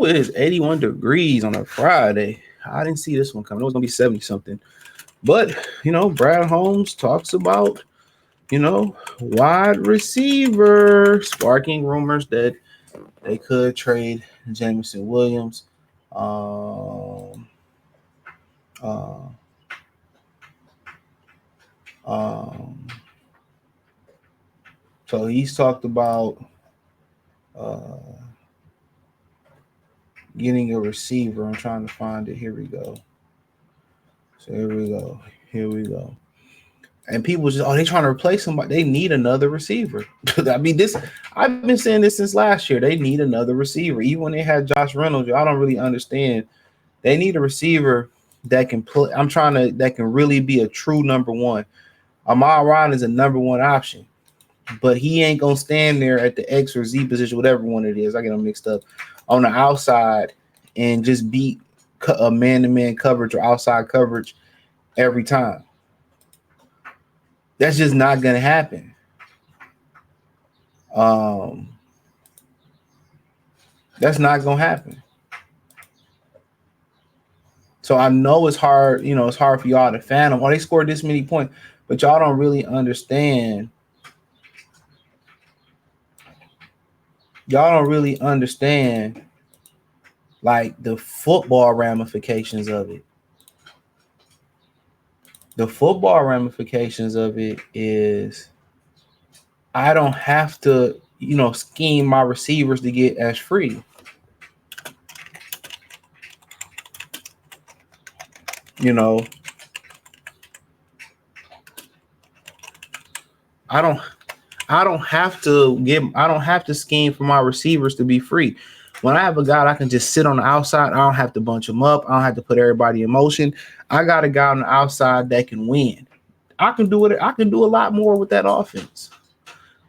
Oh, it is 81 degrees on a Friday. I didn't see this one coming. It was gonna be 70 something. But Brad Holmes talks about wide receiver, sparking rumors that they could trade Jameson Williams. Um, uh, um, so he's talked about uh, getting a receiver. I'm trying to find it. Here we go. So here we go. Here we go. And people just, they trying to replace somebody. They need another receiver. I mean, I've been saying this since last year. They need another receiver. Even when they had Josh Reynolds, I don't really understand. They need a receiver that can play. That can really be a true number one. Ahmad Ryan is a number one option, but he ain't gonna stand there at the X or Z position, whatever one it is. I get them mixed up on the outside and just beat a man-to-man coverage or outside coverage every time. That's just not gonna happen. That's not gonna happen. So I know it's hard. It's hard for y'all to fathom. Oh, they scored this many points, but y'all don't really understand. Y'all don't really understand like the football ramifications of it. The football ramifications of it is I don't have to, scheme my receivers to get as free. I don't have to scheme for my receivers to be free. When I have a guy I can just sit on the outside, I don't have to bunch them up. I don't have to put everybody in motion. I got a guy on the outside that can win. I can do it. I can do a lot more with that offense.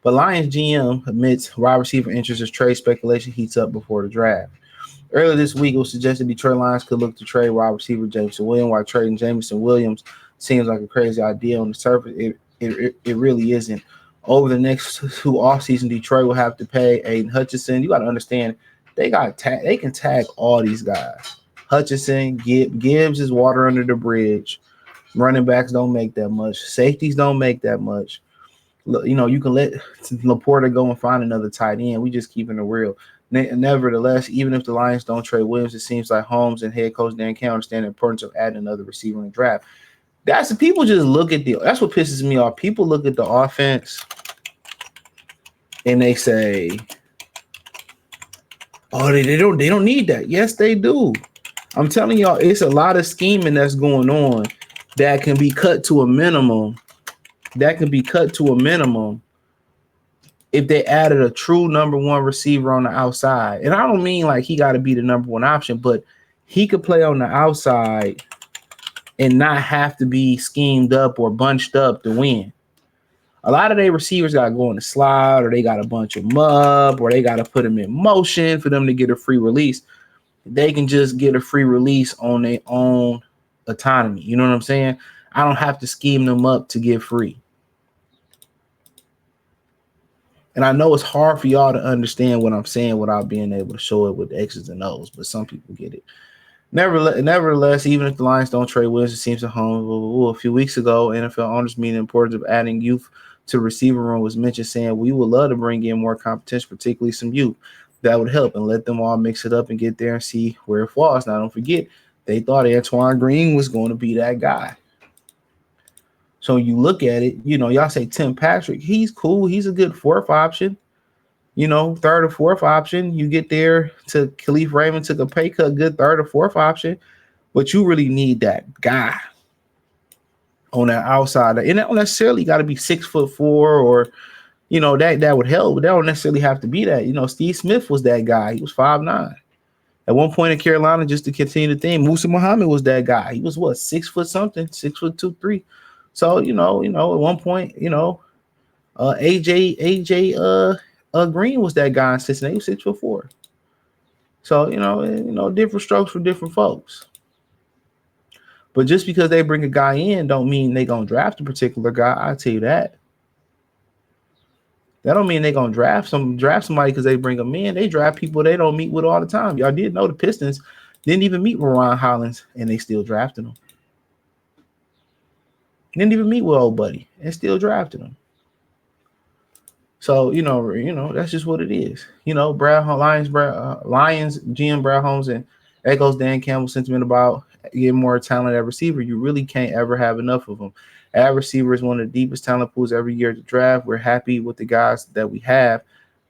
But Lions GM admits wide receiver interest as trade speculation heats up before the draft. Earlier this week, it was suggested Detroit Lions could look to trade wide receiver Jameson Williams. While trading Jameson Williams seems like a crazy idea on the surface, it really isn't. Over the next two offseasons, Detroit will have to pay Aiden Hutchinson. You got to understand, they can tag all these guys. Hutchinson, Gibbs is water under the bridge. Running backs don't make that much. Safeties don't make that much. You can let Laporta go and find another tight end. We just keeping it real. Nevertheless, even if the Lions don't trade Williams, it seems like Holmes and head coach Dan Campbell understand the importance of adding another receiver in the draft. People just look at that's what pisses me off. People look at the offense and they say, "Oh, they don't need that." Yes, they do. I'm telling y'all, it's a lot of scheming that's going on that can be cut to a minimum. If they added a true number one receiver on the outside. And I don't mean like he got to be the number one option, but he could play on the outside and not have to be schemed up or bunched up to win. A lot of their receivers got to go in the slide, or they got to bunch them up, or they got to put them in motion for them to get a free release. They can just get a free release on their own autonomy. You know what I'm saying? I don't have to scheme them up to get free. And I know it's hard for y'all to understand what I'm saying without being able to show it with X's and O's, but some people get it. Nevertheless, even if the Lions don't trade Williams, it seems at home. A few weeks ago, NFL owners meeting the importance of adding youth to receiver room was mentioned, saying we would love to bring in more competition, particularly some youth. That would help and let them all mix it up and get there and see where it falls. Now, don't forget, they thought Antoine Green was going to be that guy. So you look at it, y'all say Tim Patrick, he's cool. He's a good fourth option. Third or fourth option. You get there to Khalif Raymond, took a pay cut, good third or fourth option. But you really need that guy on that outside. And that don't necessarily got to be 6'4" or, that would help. But that don't necessarily have to be that. Steve Smith was that guy. He was 5'9". At one point in Carolina, just to continue the theme, Musa Muhammad was that guy. He was 6 foot something, 6'2", 3. So, at one point, AJ Green was that guy in Cincinnati. He was 6'4". So, different strokes for different folks. But just because they bring a guy in don't mean they gonna draft a particular guy. I'll tell you that. That don't mean they're gonna draft somebody because they bring them in. They draft people they don't meet with all the time. Y'all did know the Pistons didn't even meet with Ron Hollins and they still drafted him. Didn't even meet with old buddy and still drafted him. So that's just what it is. Lions GM Brad Holmes and echoes Dan Campbell's sentiment about getting more talent at receiver. You really can't ever have enough of them. At receiver is one of the deepest talent pools every year to draft. We're happy with the guys that we have,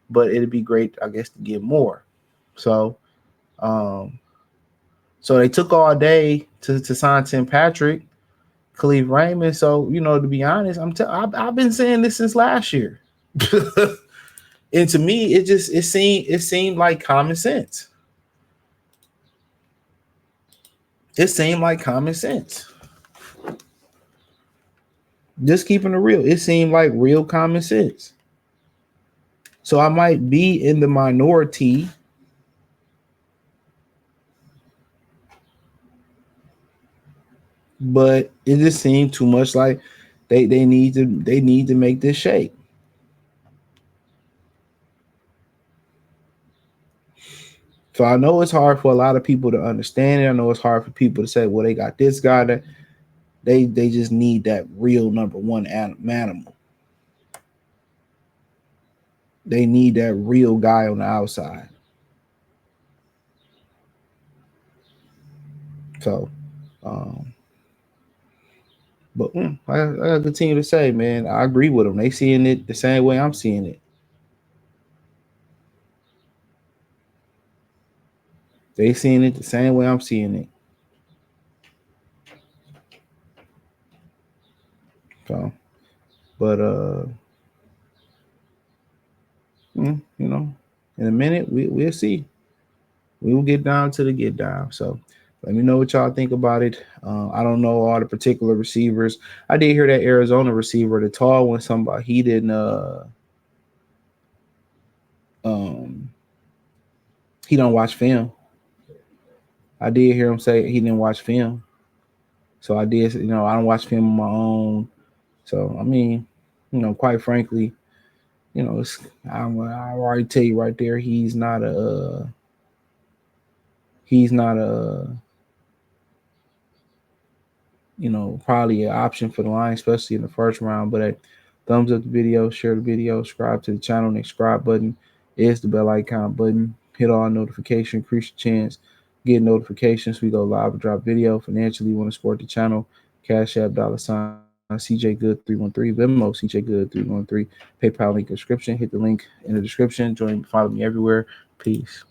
but it'd be great, I guess, to get more. So, um, so they took all day to sign Tim Patrick, Khalif Raymond. So to be honest, I've been saying this since last year. And to me, it seemed like common sense. It seemed like common sense. Just keeping it real, it seemed like real common sense. So I might be in the minority, but it just seemed too much like they need to make this shape. So I know it's hard for a lot of people to understand it. I know it's hard for people to say, well, they got this guy that they just need that real number one animal. They need that real guy on the outside. So, um, but I continue to say, man, I agree with them. They seeing it the same way I'm seeing it. They seeing it the same way I'm seeing it. So, but in a minute we'll see. We will get down to the get down. So let me know what y'all think about it. I don't know all the particular receivers. I did hear that Arizona receiver, the tall one, somebody he didn't um he don't watch film. I did hear him say he didn't watch film. So I did, I don't watch film on my own. So I mean, quite frankly, I already tell you right there, he's not a probably an option for the line, especially in the first round. But thumbs up the video, share the video, subscribe to the channel. The subscribe button is the bell icon button. Hit all notification, increase your chance. Get notifications. We go live and drop video. Financially, you want to support the channel. Cash App, $ CJ Good 313, Venmo CJ Good 313, PayPal link description. Hit the link in the description. Join, follow me everywhere. Peace.